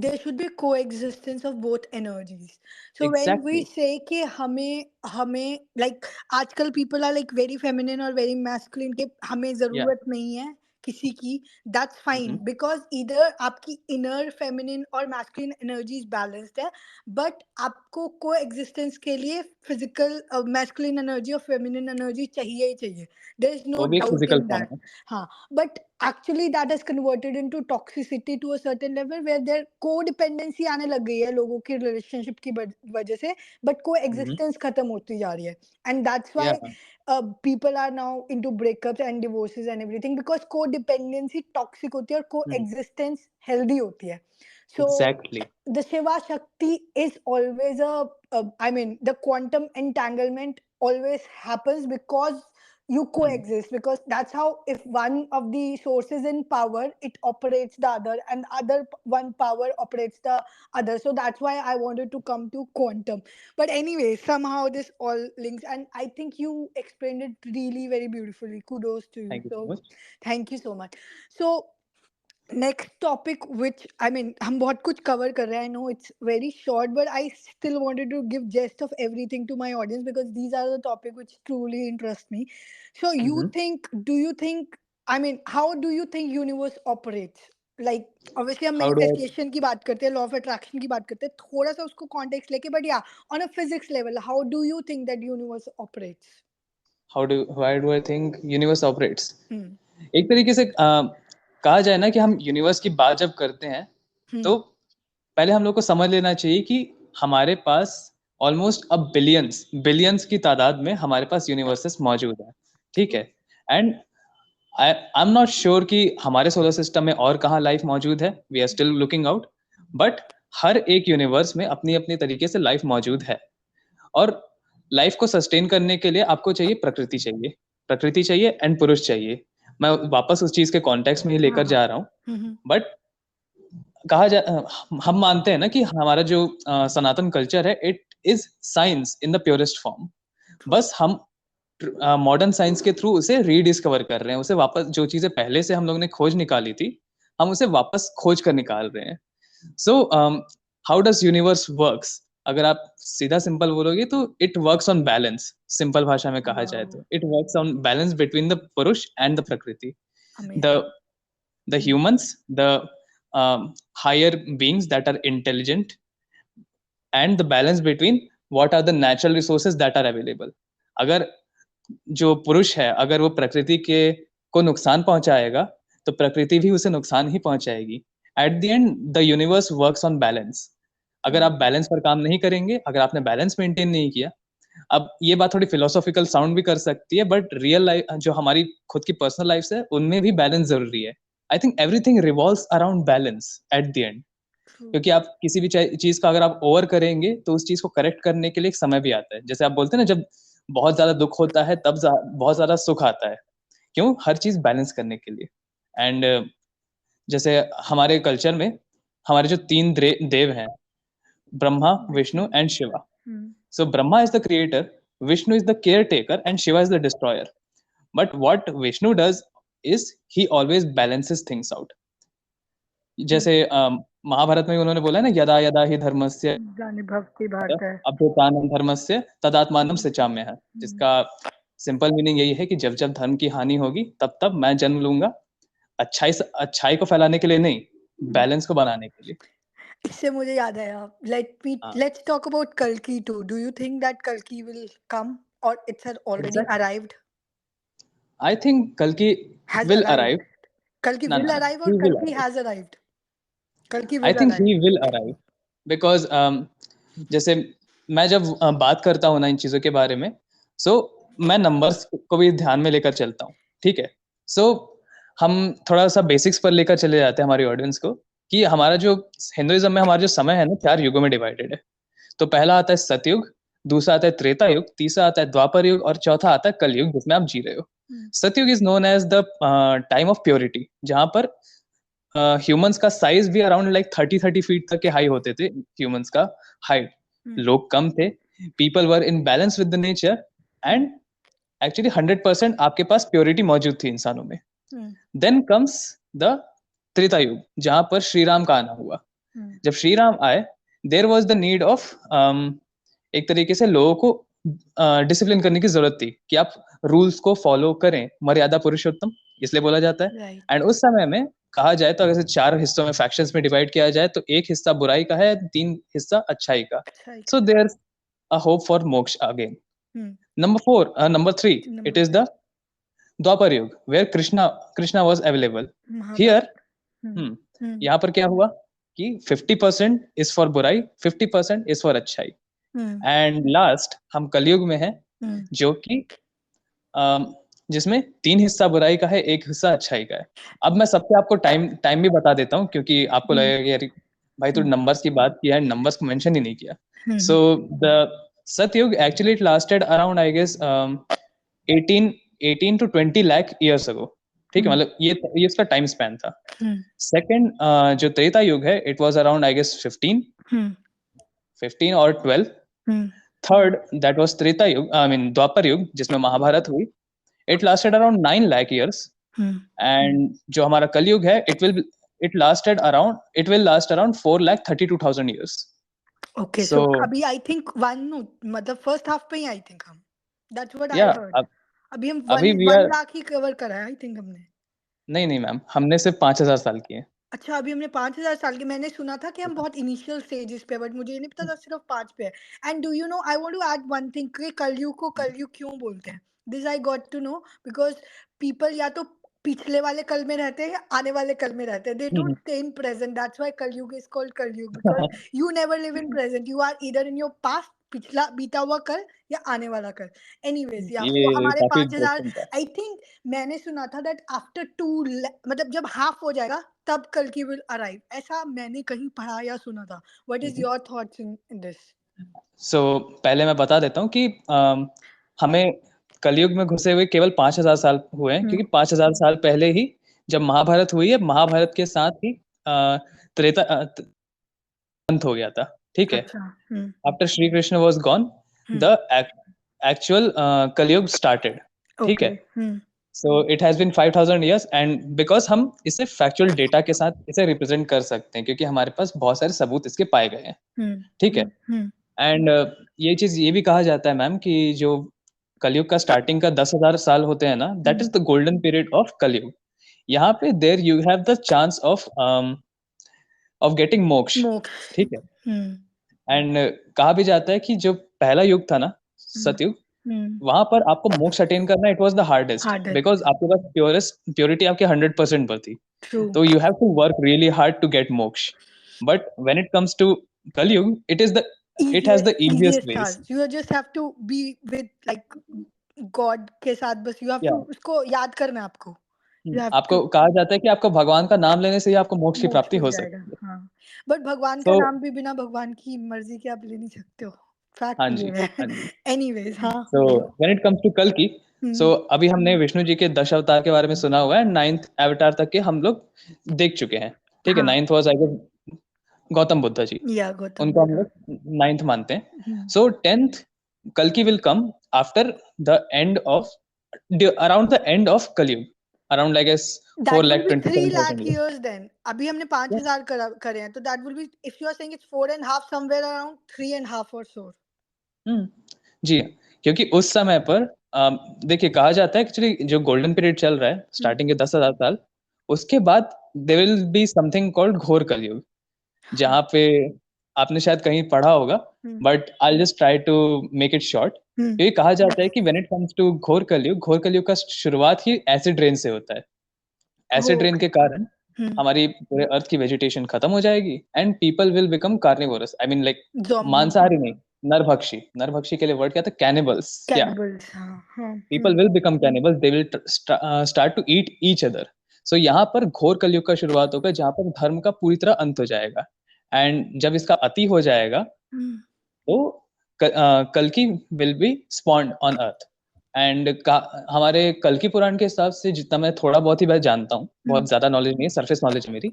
there should be coexistence of both energies. So when we exactly. say कि हमें like आजकल people are like very feminine or very masculine कि हमें या। ज़रूरत नहीं है किसी की, that's fine because either आपकी inner feminine और masculine energies balanced है, but आपको coexistence के लिए physical masculine energy और feminine energy चाहिए ही चाहिए, there is no वो भी एक doubt physical in form that. है। हाँ, but actually that is converted into toxicity to a certain level where their codependency आने लग गई है लोगों की relationship की वजह से, but coexistence खत्म होती जा रही है, and that's why या। people are now into breakups and divorces and everything because codependency toxic होती है और coexistence healthy होती है. So exactly. the Shiva Shakti is always I mean, the quantum entanglement always happens because you coexist, because that's how if one of the sources in power it operates the other and other one power operates the other, so that's why I wanted to come to quantum. But anyway, somehow this all links, and I think you explained it really very beautifully. Kudos to you. Thank you so So much. thank you so much. So next topic, which I mean हम बहुत कुछ cover कर रहे हैं, I know it's very short but I still wanted to give gist of everything to my audience because these are the topic which truly interest me. So do you think, I mean, how do you think universe operates? Like obviously हम हाउ डू आई manifestation की बात करते हैं, law of attraction की बात करते हैं, थोड़ा सा उसको context लेके, but yeah, on a physics level how do you think that universe operates? How do why do I think universe operates. Hmm. एक तरीके से कहा जाए ना कि हम यूनिवर्स की बात जब करते हैं तो Hmm. पहले हम लोग को समझ लेना चाहिए कि हमारे पास ऑलमोस्ट अब बिलियंस बिलियंस की तादाद में हमारे पास यूनिवर्सेस मौजूद हैं। ठीक है। And I am not sure कि हमारे सोलर सिस्टम में और कहाँ लाइफ मौजूद है, we are still looking out. But हर एक यूनिवर्स में अपनी अपनी तरीके से लाइफ मौजूद है। और लाइफ को सस्टेन करने के लिए आपको चाहिए प्रकृति, चाहिए प्रकृति चाहिए एंड पुरुष चाहिए। मैं वापस उस चीज के कॉन्टेक्स्ट में ही हाँ लेकर हाँ. जा रहा हूँ। बट हम मानते हैं ना कि हमारा जो सनातन कल्चर है it is science in the purest form. True. बस हम मॉडर्न साइंस के थ्रू उसे रीडिस्कवर कर रहे हैं, उसे वापस जो चीजें पहले से हम लोग ने खोज निकाली थी हम उसे वापस खोज कर निकाल रहे हैं। So how does universe works, अगर आप सीधा सिंपल बोलोगे तो it works on balance. Simple भाषा में कहा जाए Wow. तो it works on balance between the पुरुष एंड द प्रकृति। The Amazing. the humans, the higher beings that are intelligent, and the balance between what are the natural resources that are available. अगर जो पुरुष है अगर वो प्रकृति के को नुकसान पहुंचाएगा तो प्रकृति भी उसे नुकसान ही पहुंचाएगी। At the end the universe works on balance. अगर आप True. बैलेंस पर काम नहीं करेंगे, अगर आपने बैलेंस मेंटेन नहीं किया, अब ये बात थोड़ी फिलोसॉफिकल साउंड भी कर सकती है बट रियल लाइफ जो हमारी खुद की पर्सनल लाइफ है उनमें भी बैलेंस जरूरी है। आई think everything revolves around balance at the end. True. क्योंकि आप किसी भी चीज का अगर आप ओवर करेंगे तो उस चीज को करेक्ट करने के लिए एक समय भी आता है। जैसे आप बोलते हैं ना, जब बहुत ज्यादा दुख होता है तब बहुत ज्यादा सुख आता है। क्यों? हर चीज बैलेंस करने के लिए। एंड जैसे हमारे कल्चर में हमारे जो तीन देव हैं, Brahma, Vishnu and Shiva. Hmm. So Brahma is the creator, Vishnu is the caretaker, and Shiva is the destroyer. But what Vishnu does is he always balances things out. Hmm. जैसे महाभारत में उन्होंने बोला है ना, यदा यदा ही धर्मस्य जाने भक्ति भारत है. अभ्युत्थानं धर्मस्य तदात्मानं Hmm. सृजाम्यहः। Hmm. जिसका सिंपल मीनिंग यही है कि जब जब धर्म की हानि होगी तब तब मैं जन्म लूंगा, अच्छाई को फैलाने के लिए नहीं, Hmm. बैलेंस को बनाने के लिए। इससे मुझे याद आया, हाँ, let's talk about Kalki too. Do you think that Kalki will come or it's had already exact. arrived? I think कल की Has will arrived. Arrive. Kalki ना will ना, arrive or he will Kalki arrive. has arrived? Kalki I will think arrive. He will arrive because जैसे मैं जब बात करता हूँ ना इन चीज़ों के बारे में, सो मैं नंबर्स को भी ध्यान में लेकर चलता हूँ। ठीक है। सो हम थोड़ा सा बेसिक्स पर लेकर चले जाते हैं हमारी ऑडियंस को कि हमारा जो हिंदुइज्म में हमारा जो समय है ना 4 युगों में डिवाइडेड है। तो पहला आता है सतयुग, दूसरा आता है त्रेता युग, तीसरा आता है द्वापर युग और चौथा आता है कलयुग जिसमें आप जी रहे हो। Hmm. Satyuga is known as the time of purity, जहां पर ह्यूमंस का साइज भी अराउंड लाइक 30-30 फीट तक के हाई होते थे। ह्यूमंस का हाइट, Hmm. लोग कम थे, people were in balance with the nature and actually 100% आपके पास प्योरिटी मौजूद थी इंसानों में. देन कम्स द त्रेता युग, जहां पर श्री राम का आना हुआ. जब श्री राम आए, there was the need of एक तरीके से लोगों को डिसिप्लिन करने की जरूरत थी कि आप रूल्स को फॉलो करें. मर्यादा पुरुषोत्तम इसलिए बोला जाता है. राइट. एंड उस समय में कहा जाए तो अगर 4 हिस्सों में, फैक्शंस में डिवाइड किया जाए, तो एक हिस्सा बुराई का है, 3 हिस्सा अच्छाई का. So there a hope for moksha again. Number 3, it is the Dwapar Yug, where Krishna was available. Here, यहाँ पर क्या हुआ कि 50% is for बुराई, 50% is for अच्छाई. एंड लास्ट हम कलयुग में हैं, जो कि जिसमें 3 हिस्सा बुराई का है, 1 हिस्सा अच्छाई का है. अब मैं सबसे आपको टाइम भी बता देता हूँ, क्योंकि आपको लगेगा कि यार भाई तू नंबर्स की बात किया है, नंबर्स को मेंशन ही नहीं किया. So the Satyuga actually it lasted around I guess 18 to 20 lakh years ago. ठीक है, मतलब ये इसका टाइम स्पैन था. सेकंड जो त्रेता युग है, it was around I guess 15 और 12. थर्ड, दैट वाज त्रेता युग, आई मीन द्वापर युग, जिसमें महाभारत हुई. It lasted around 9 lakh years. And जो हमारा कलयुग है, it will last around 4,32,000 years. Okay, so अभी I think मतलब first half पे ही I think हम, that's what I heard. अभी हम 1 लाख ही कवर करा है I think हमने. नहीं मैम, हमने सिर्फ 5,000 साल किए. अच्छा, अभी हमने 5,000 साल की. मैंने सुना था कि हम बहुत इनिशियल स्टेजेस पे, बट मुझे नहीं पता था सिर्फ 5 पे है. And do you know, I want to add one thing कि कलयुग को कलयुग क्यों बोलते हैं. This I got to know because people या तो पिछले वाले कल में रहते हैं या आने वाले कल में रहते हैं. They don't stay in present. That's why Kalyug is called Kalyug, because you never live in present. You are either in your past, पिछला बीता हुआ कल, या आने वाला कल. एनीवेज, या तो हमारे 5,000 आई थिंक मैंने सुना था दैट आफ्टर 2 मतलब जब हाफ हो जाएगा तब कल की विल अराइव. ऐसा मैंने कहीं पढ़ा या सुना था. What is your thoughts in this? So पहले मैं बता देता हूँ कि हमें कलयुग में घुसे हुए केवल 5,000 साल हुए हैं, क्योंकि 5,000 साल पहले ही जब महाभारत हुई है, महाभारत के साथ ही त्रेता अंत हो गया था. ठीक है. After Shri Krishna was gone, the actual Kalyug started. ठीक है. So it has been 5,000 years, and because हम इसे फैक्चुअल डेटा के साथ इसे रिप्रेजेंट कर सकते हैं, क्योंकि हमारे पास बहुत सारे सबूत इसके पाए गए हैं. ठीक है. एंड ये चीज ये भी कहा जाता है मैम कि जो कलयुग का स्टार्टिंग का 10,000 साल होते हैं ना, that is the golden period of Kalyug. यहाँ पे there you have the chance of getting moksha. ठीक है. एंड कहा भी जाता है कि जो पहला युग था ना, सतयुग, वहां पर आपको मोक्ष अटेन करना, it was the hardest, because आपके पास प्योरिटी आपके 100% पर थी. तो you have to work really hard to get moksha. But when it comes to Kalyug, it has the easiest ways. You just have to be with like God के साथ, बस you have to उसको याद करना है आपको. आपको कहा जाता है कि आपको भगवान का नाम लेने से ही आपको मोक्ष की प्राप्ति हो सकती है. हाँ, बट भगवान का नाम भी बिना भगवान की मर्जी के आप ले नहीं सकते हो. फैक्ट ये है. एनीवेज, हाँ. So when it comes to कल्कि, सो अभी हमने विष्णु जी के 10 अवतार के बारे में सुना हुआ है. 9th अवतार तक के हम लोग देख चुके हैं. ठीक है. 9th was I guess Gautam Buddha ji. उनको हम लोग 9th मानते हैं. सो 10th कल्कि will come after the end of around the end of Kalyug, around I guess 4,27,000 years. then अभी हमने 5,000 करे हैं, तो that will be, if you are saying it's 4.5, somewhere around 3.5 or so. जी, क्योंकि उस समय पर देखिए कहा जाता है एक्चुअली जो गोल्डन पीरियड चल रहा है स्टार्टिंग के 10,000 साल, उसके बाद there will be something called घोर कलयुग, जहाँ पे आपने शायद कहीं पढ़ा होगा, but I just try to make it short. ये कहा जाता है कि व्हेन इट कम्स टू घोर कलयुग का शुरुआत ही एसिड रेन से होता है. एसिड रेन के कारण हमारी पूरे अर्थ की वेजिटेशन खत्म हो जाएगी and people will become carnivorous. I mean like मांसाहारी नहीं, नरभक्षी के लिए वर्ड क्या था? Cannibals. People will become cannibals, they will start to eat each other. So यहाँ पर घोर कलयुग का शुरुआत होगा, जहाँ पर धर्म का पूरी तरह अंत हो जाएगा. एंड जब इसका अति हो जाएगा तो कल्कि will be स्पॉन्ड on earth. And हमारे कल्कि पुराण के हिसाब से, जितना मैं थोड़ा बहुत ही जानता हूँ, बहुत ज्यादा नॉलेज नहीं है, सरफेस नॉलेज है मेरी.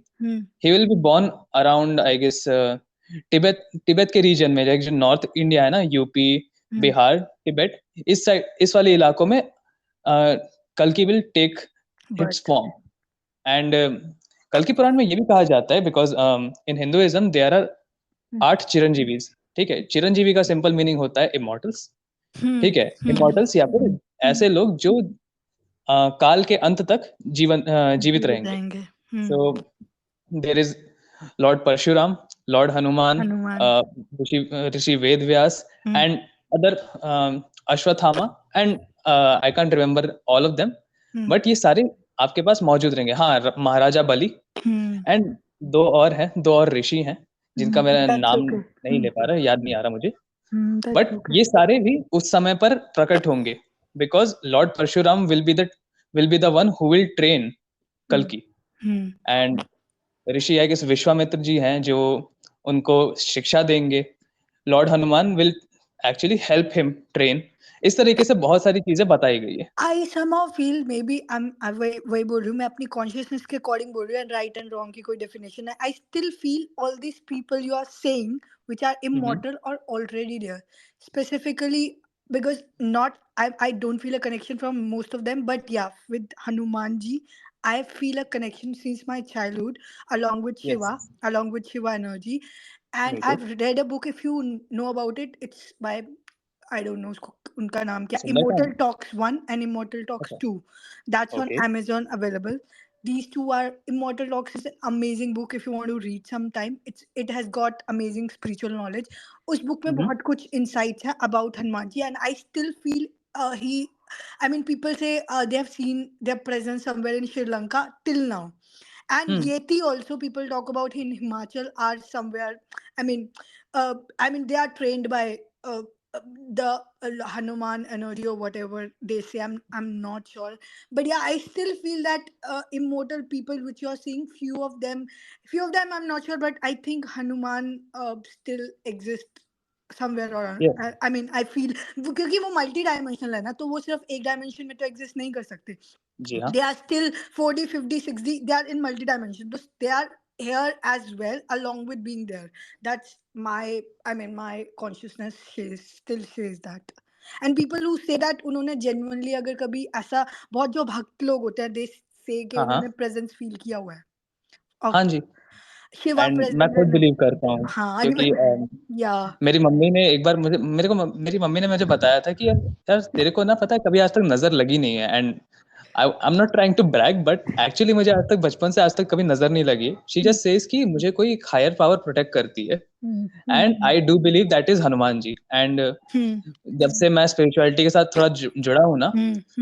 He will be born around I guess Tibet के रीजन में, जो नॉर्थ इंडिया है ना, यूपी, हम्म, बिहार, तिब्बत, इस साइड, इस वाले इलाकों में कल्कि will take its but form. And कल्कि पुराण में ये भी कहा जाता है, because in Hinduism there are 8 chiranjeevis. ठीक है, चिरंजीवी का सिंपल मीनिंग होता है इमॉर्टल्स। ठीक है, इमॉर्टल्स या फिर ऐसे लोग जो काल के अंत तक जीवित जीवित रहेंगे। रहेंगे। So there is lord Parshuram, lord Hanuman, Hanuman. Rishi Rishi Ved Vyas, hmm, and other Ashwatthama, and I can't remember all of them, hmm, but ये सारे आपके पास मौजूद रहेंगे। हाँ, महाराजा बलि, हम्म, एंड दो और हैं, दो और ऋषि हैं जिनका मैं दैट्स नाम ओके। नहीं ले पा रहा, याद नहीं आ रहा मुझे। That's but okay. ये सारे भी उस समय पर प्रकट होंगे, because lord Parshuram will be the one who will train कल्कि। हम्म, एंड ऋषि है कि विश्वामित्र जी हैं जो उनको शिक्षा देंगे। Lord Hanuman will actually help him train. इस तरीके से बहुत सारी चीजें बताई गई है। आई somehow feel maybe वही बोल रही हूँ मैं, अपनी कॉन्शियसनेस के अकॉर्डिंग बोल रही हूँ, राइट एंड रॉन्ग की कोई डेफिनेशन है। I still feel all these people you are saying which are hmm, immortal or already there, specifically because not I don't feel a connection from most of them, but yeah, with Hanuman ji I feel a connection since my childhood, along with yes, Shiva, along with Shiva energy. And बिल्कुल। I've read a book, if you know about it, it's by, I don't know उसको उनका नाम क्या, Sundarkand. Immortal talks 1 and immortal talks अच्छा। 2, that's on okay. Amazon available. These two are, Immortal Talks is an amazing book if you want to read sometime. It has got amazing spiritual knowledge. उस book में हम्म, बहुत कुछ insights हैं about Hanuman ji, and I still feel he, I mean, people say they have seen their presence somewhere in Sri Lanka till now. And hmm, Yeti also, people talk about in Himachal are somewhere. I mean, they are trained by the Hanuman energy or whatever they say. I'm not sure, but yeah, I still feel that immortal people which you're seeing, few of them I'm not sure, but I think Hanuman still exists somewhere और, yes, I mean I feel, क्योंकि वो मल्टी डायमेंशनल है ना, तो वो सिर्फ एक डायमेंशन में तो एग्जिस्ट नहीं कर सकते। जी हाँ। they are still 40, 50, 60, they are in multi-dimension, so they are here as well along with being there. That's my, I mean, my consciousness still says that. And people who say that उन्होंने genuinely अगर कभी ऐसा, बहुत जो भक्त लोग होते हैं, they say कि हाँ हाँ। उन्होंने presence feel किया हुआ है हाँ of जी। Shiva एंड मैं presence खुद and, बिलीव करता हूँ, हाँ क्योंकि या मेरी मम्मी ने एक बार मेरी मम्मी ने मुझे बताया था कि यार, यार तेरे को ना पता है कभी आज तक नजर लगी नहीं है। And I am not trying to brag, but actually मुझे आज तक, बचपन से आज तक कभी नजर नहीं लगी। शी जस्ट सेज कि मुझे कोई हायर पावर प्रोटेक्ट करती है। And I do believe that is Hanuman ji. And जब से मैं स्पिरिचुअलिटी के साथ थोड़ा जुड़ा हूँ ना,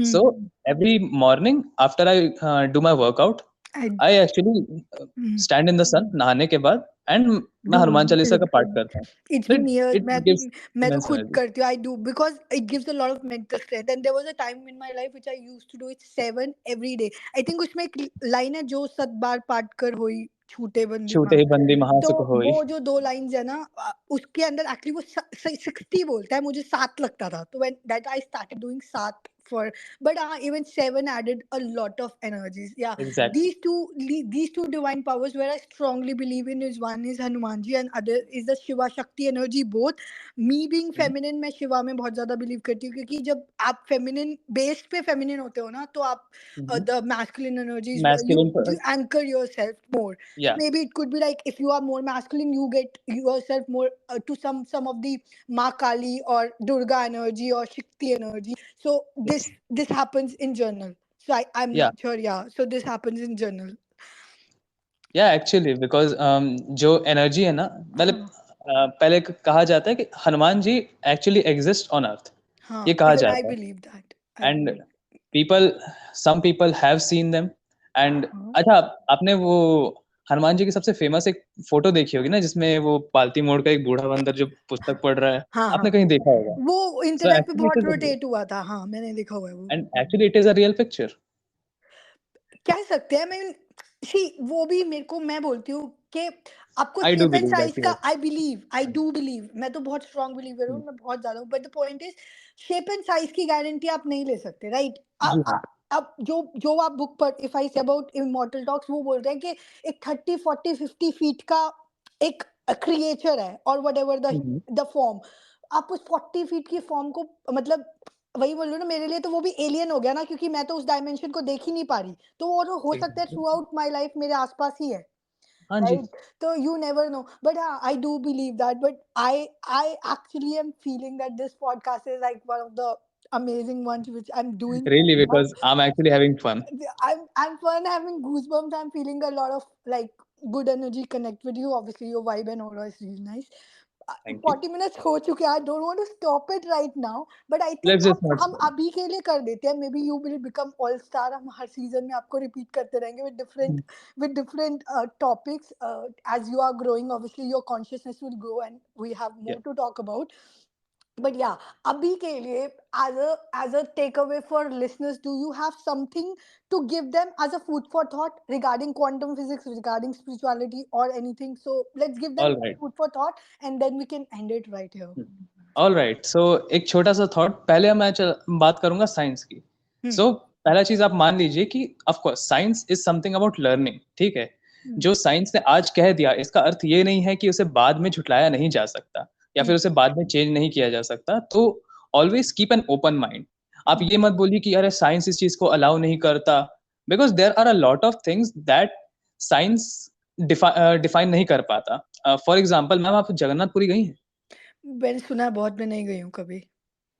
so every morning after I do my workout, I I actually stand in the sun नहाने के बाद, एंड मैं do हनुमान चालीसा का पाठ literally. करता हूँ। It's So been years. it gives मैं तो immense खुद energy. करती हूँ. I do because it gives a lot of mental strength. And there was a time in my life which I used to do it 7 every day. I think उसमें एक line है, जो 7 बार पाठ कर होई छूटे बंदी छूटे माँ. ही बंदी तो महासुख होई। वो जो 2 लाइन्स है ना, उसके अंदर एक्चुअली वो 60 बोलता है, मुझे 7 लगता था. तो when that I started doing 7 for, but even 7 added a lot of energies. Yeah, Exactly. these two divine powers where I strongly believe in is, one is Hanumanji and other is the Shiva Shakti energy both. Me being hmm, feminine, मैं शिवा में बहुत ज्यादा बिलीव करती हूँ, क्योंकि जब आप फेमिनिन बेस पे फेमिनिन होते हो ना, तो आप हम्म, the masculine energies, masculine you anchor yourself more. So yeah, maybe it could be like, if you are more masculine, you get yourself more to some of the Ma Kali or Durga energy or Shakti energy. So yes, this happens in journal. So I'm yeah, not sure. Yeah. So this happens in journal. yeah, actually because जो एनर्जी है ना, मतलब हाँ, पहले कहा जाता है कि Hanuman ji actually exist on earth, ये हाँ. कहा Even I जाता है। believe that. I and believe. People some people have seen them. And हाँ, अच्छा, आपने वो हनुमान जी की सबसे फेमस एक फोटो देखी होगी ना, जिसमें वो पालती मोड़ का एक बूढ़ा बंदर जो पुस्तक पढ़ रहा है, हाँ, आपने हाँ. कहीं देखा होगा। वो सो इंटरनेट पे एक्चुअली बहुत इट इज, रोटेट हुआ था. हाँ, मैंने देखा हुआ है वो. And actually it is a real picture. कह सकते हैं. मैं सी, वो भी मेरे को, मैं बोलती हूँ कि आपको I do shape and believe size that का, यस। आई डू बिलीव, मैं तो बहुत स्ट्रांग बिलीवर हूँ, मैं बहुत ज्यादा हूँ, but the point is, shape and size की गारंटी आप नहीं ले सकते, राइट? जी हाँ। अब जो आप बुक पर, if I say about immortal talks, वो बोल रहे हैं कि एक 30, 40, 50 फीट का एक क्रिएचर है, और what ever hmm, the form, आप उस 40 फीट की फॉर्म को, मतलब वही बोल रही हूँ ना, मेरे लिए तो वो भी एलियन हो गया ना, क्योंकि मैं तो उस डायमेंशन को देख ही नहीं पा रही। तो वो तो हो सकता है exactly. Through out my life मेरे आसपास ही है, हाँ जी। right? So you never know, but I do believe that. But I actually am feeling that this podcast is like one of the amazing ones which I'm doing really, right now. Because I am actually having fun. I'm fun, having goosebumps. I'm feeling a lot of like good energy connect with you. Obviously, your vibe and aura is really nice. Thank you. 40 minutes हो चुके हैं. I don't want to stop it right now, but I think let's just not हम स्पॉइल। अभी के लिए कर देते हैं. Maybe you will become all star. हम हर season में आपको repeat करते रहेंगे with different topics. As you are growing, obviously your consciousness will grow, and we have या more to talk about. But yeah, abhi ke liye, as a takeaway for listeners, do you have something to give them as a food for thought regarding quantum physics, regarding spirituality, or anything? So let's give them all some right. food for thought, and then we can end it right here. All right, so एक छोटा सा थॉट, पहले मैं बात करूंगा साइंस की। Hmm. सो पहला चीज आप मान लीजिए कि of course science is something about learning, ठीक है। Hmm. जो साइंस ने आज कह दिया, इसका अर्थ ये नहीं है कि उसे बाद में झुटलाया नहीं जा सकता या Hmm. फिर उसे बाद में चेंज नहीं किया जा सकता। तो always keep an open mind. आप ये मत बोलिए कि अरे साइंस इस चीज को अलाउ नहीं करता, because there are a lot of things that science define नहीं कर पाता। फॉर एग्जाम्पल, मैम आप जगन्नाथपुरी गई हैं? मैंने सुना है बहुत, मैं नहीं गई हूँ कभी.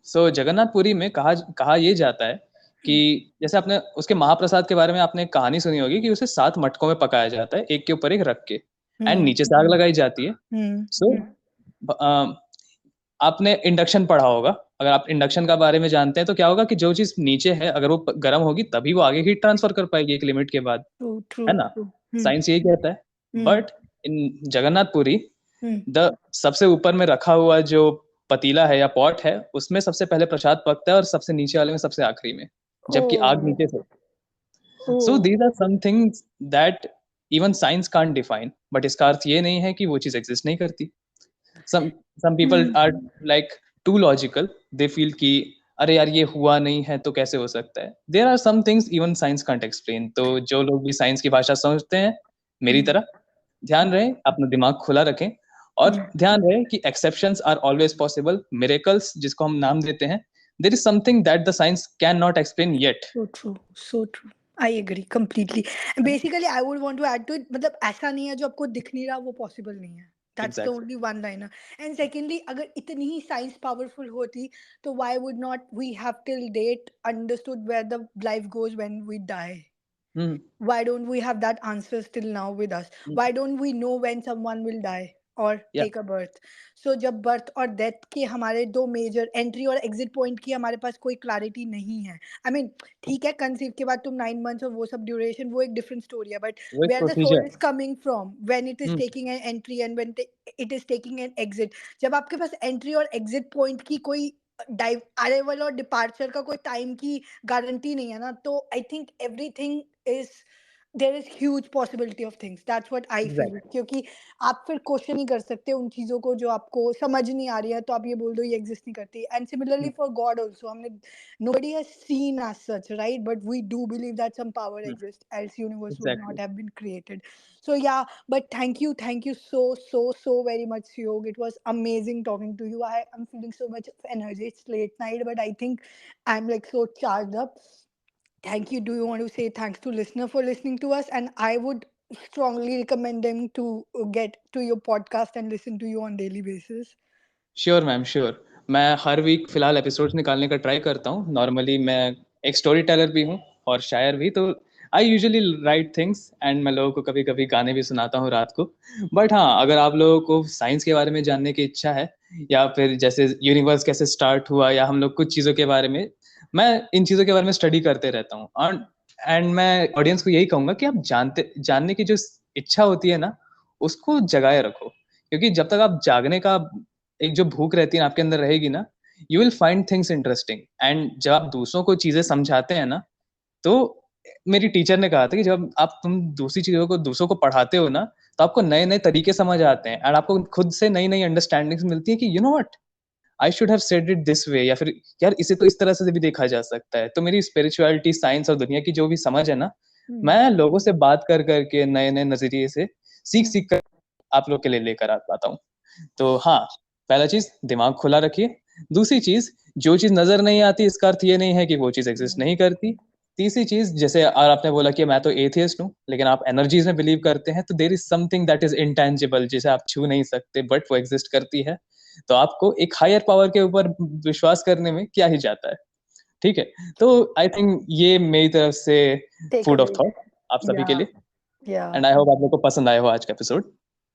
सो जगन्नाथपुरी में कहा कहा ये जाता है कि Hmm. जैसे आपने उसके महाप्रसाद के बारे में आपने एक कहानी सुनी होगी कि उसे 7 मटकों में पकाया जाता है, एक के ऊपर एक रख के, एंड Hmm. नीचे से आग लगाई जाती है। Hmm. सो आपने इंडक्शन पढ़ा होगा। अगर आप इंडक्शन का बारे में जानते हैं तो क्या होगा कि जो चीज नीचे है अगर वो गर्म होगी तभी वो आगे हीट ट्रांसफर कर पाएगी एक लिमिट के बाद, True. है True. ना। True. Hmm. साइंस यही कहता है। Hmm. But in Jagannath Puri, Hmm. The सबसे ऊपर में रखा हुआ जो पतीला है या पॉट है उसमें सबसे पहले प्रसाद पकता है और सबसे नीचे वाले में सबसे आखिरी में, जबकि आग Oh. नीचे से। So Oh. These are some things that even science can't define, but इसका अर्थ ये नहीं है कि वो चीज एग्जिस्ट नहीं करती। some people Hmm. are like too logical, they feel कि अरे यार ये हुआ नहीं है तो कैसे हो सकता है। there are some things even science can't explain। तो जो लोग भी साइंस की भाषा समझते हैं मेरी Hmm. तरह, ध्यान रहे अपना दिमाग खुला रखें, और Hmm. ध्यान रहे कि exceptions are always possible, miracles जिसको हम नाम देते हैं, there is something that the science cannot explain yet। So true, so true. I agree completely. And basically, I would want to add to it. मतलब ऐसा नहीं है जो आपको दिख नहीं रहा वो possible नहीं है. That's the Exactly। only one liner. And secondly, अगर इतनी ही science powerful होती, तो why would not we have till date understood where the life goes when we die? Hmm. Why don't we have that answer still now with us? Why don't we know when someone will die or या take a birth? So जब birth और death के हमारे दो major entry और exit point की हमारे पास कोई clarity नहीं है. I mean, ठीक है, conceive के बाद तुम 9 months और वो सब duration वो एक different story है, but वो एक where the soul procedure. is coming from, when it is taking an entry and when it is taking an exit. जब आपके पास entry और exit point की कोई अराइवल और डिपार्चर का कोई टाइम की गारंटी नहीं है ना, तो I think everything is there is huge possibility of things. That's what I feel, exactly. क्योंकि आप फिर क्वेश्चन नहीं कर सकते उन चीजों को जो आपको समझ नहीं आ रही है, तो आप ये बोल दो ये एग्जिस्ट नहीं करती. And similarly for God also, हमने nobody has seen as such, right? But we do believe that some power exists, else universe would exactly. not have been created. So yeah, but thank you so very much, Yog. It was amazing talking to you. I am feeling so much of energy. It's late night, but I think I'm like so charged up. Thank you. Do you want to say thanks to listener for listening to us? And I would strongly recommend them to get to your podcast and listen to you on daily basis. Sure ma'am, sure. मैं हर वीक फिलहाल एपिसोड्स निकालने का ट्राई करता हूँ। नॉर्मली मैं एक स्टोरी टेलर भी हूँ और शायर भी, तो I usually right things and मैं लोगों को कभी कभी गाने भी सुनाता हूँ रात को। बट हाँ, अगर आप लोगों को साइंस के बारे में जानने की इच्छा है या फिर जैसे यूनिवर्स कैसे स्टार्ट हुआ या हम लोग कुछ चीज़ों के बारे में, मैं इन चीज़ों के बारे में स्टडी करते रहता हूँ। एंड मैं ऑडियंस को यही कहूँगा कि आप जानने की जो इच्छा होती है ना, उसको जगाए रखो, क्योंकि जब तक आप जागने का एक जो भूख रहती है आपके अंदर रहेगी ना, you will find things interesting. And जब आप दूसरों को चीजें समझाते हैं ना, तो मेरी टीचर ने कहा था कि जब आप तुम दूसरी चीजों को दूसरों को पढ़ाते हो ना, तो आपको नए नए तरीके समझ आते हैं एंड आपको खुद से नई नई अंडरस्टैंडिंग्स मिलती है कि you know what, I should have said it this way, या फिर यार इसे तो इस तरह से भी देखा जा सकता है। तो मेरी स्पिरिचुअलिटी, साइंस और दुनिया की जो भी समझ है ना, मैं लोगों से बात कर करके नए नए नजरिए से सीख सीख कर आप लोग के लिए लेकर आ पाता हूँ। तो हाँ, पहला चीज, दिमाग खुला रखिए। दूसरी चीज, जो चीज नजर नहीं आती इसका अर्थ ये नहीं है कि वो चीज एग्जिस्ट नहीं करती। तीसरी चीज, जैसे और आपने बोला कि मैं तो एथियस्ट हूँ लेकिन आप एनर्जीज में बिलीव करते हैं, तो there is something that is intangible, जिसे आप छू नहीं सकते बट वो एग्जिस्ट करती है। तो आपको एक हायर पावर के ऊपर विश्वास करने में क्या ही जाता है। ठीक है, तो आई थिंक ये मेरी तरफ से take food of away. Thought आप सभी या के लिए। या एंड आई होप आप लोग को पसंद आया हो आज का एपिसोड।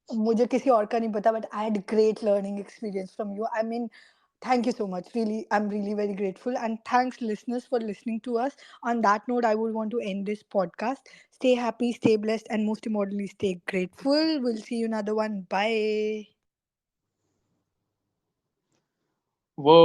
मुझे किसी और का नहीं पता, but I had great learning experience from you. I mean, thank you so much. Really, I'm really very grateful. And thanks, listeners, for listening to us. On that note, I would want to end this podcast. Stay happy, stay blessed, and most importantly, stay grateful. We'll see you another one. Bye. वो